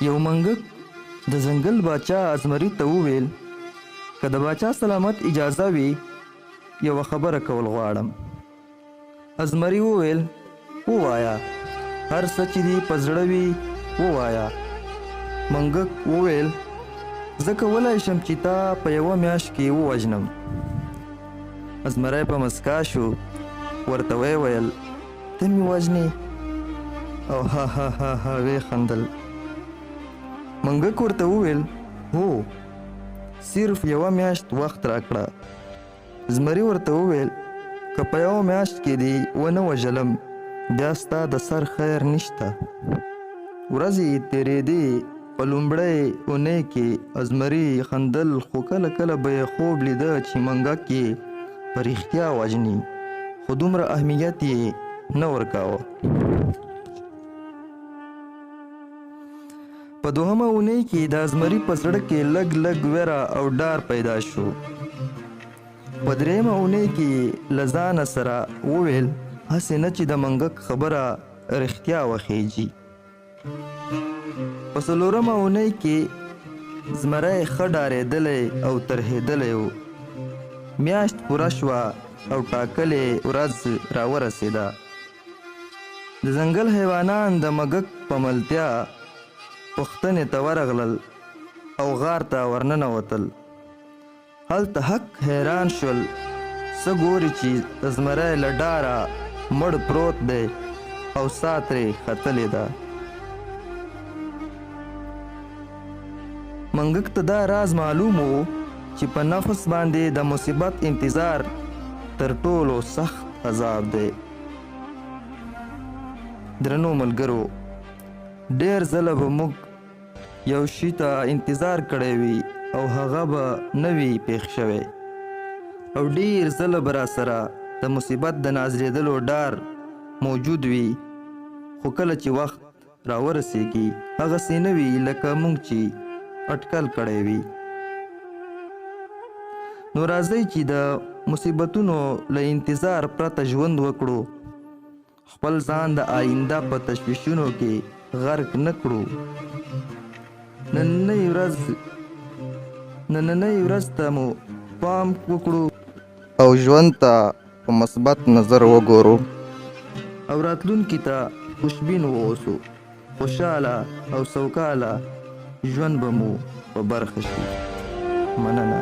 یو منګک د ځنګل باچا ازمري ته وویل که د باچا سلامت اجازه وي یوه خبره کول غواړم. ازمري وویل ووایه، هر څه چې دې په زړه وي ووایه. منګک وویل زه کولی شم چې تا په یوه میاشت کې ووژنم. ازمری په مسکا شو، ورته ویې ویل ته مې وژنې؟ او ها ها ها ها ویې خندل. منګک ورته وویل هو، صرف یوه میاشت وخت راکړه. زمري ورته وویل که په یوه میاشت کې دې ونه وژلم بیا ستا د سر خیر نشته. ورځې تېرېدې، په لومړۍ اونۍ کې ازمري خندل، خو کله کله به یې خوب لیده چې منګک یې په رښتیا وژني، خو دومره اهمیت یې نه ورکاوه. په دوهمه اونۍ کې د ازمري په زړه کې لږ لږ ویره او ډار پیدا شو. په درېیمه اونۍ کې له ځانه سره وویل هسې نه چې د منګک خبره رښتیا وخیږي. په څلورمه اونۍ کې زمری ښه ډارېدلی او ترهېدلی و. میاشت پوره شوه او ټاکلې ورځ راورسېده. د ځنګل حیوانان د منګک په ملتیا پوښتنې ته ورغلل او غار ته ورننوتل. هلته حق حیران شول، څه ګوري چې زمری له ډاره مړ پروت دی او ساه ترې ختلې ده. منګک ته دا راز معلوم و چې په نفس باندې د مصیبت انتظار تر ټولو سخت عذاب دی. درنو ملګرو، ډېر ځله به موږ یو شي ته انتظار کړی وي او هغه به نه وي پېښ شوی، او ډېر ځله به راسره د مصیبت د نازلېدلو ډار موجود وي، خو کله چې وخت راورسیږي هغسې نه وي لکه موږ چې اټکل کړی وي. نو راځئ چې د مصیبتونو له انتظار پرته ژوند وکړو، خپل ځان د آینده په تشویشونو کې غرق نه کړو. نننۍ ورځ ته مو پام وکړو او ژوند ته په مثبت نظر وګورو، او راتلونکي ته خوشبین واوسو. خوشحاله او سوکاله ژوند به مو په برخه شي. مننه.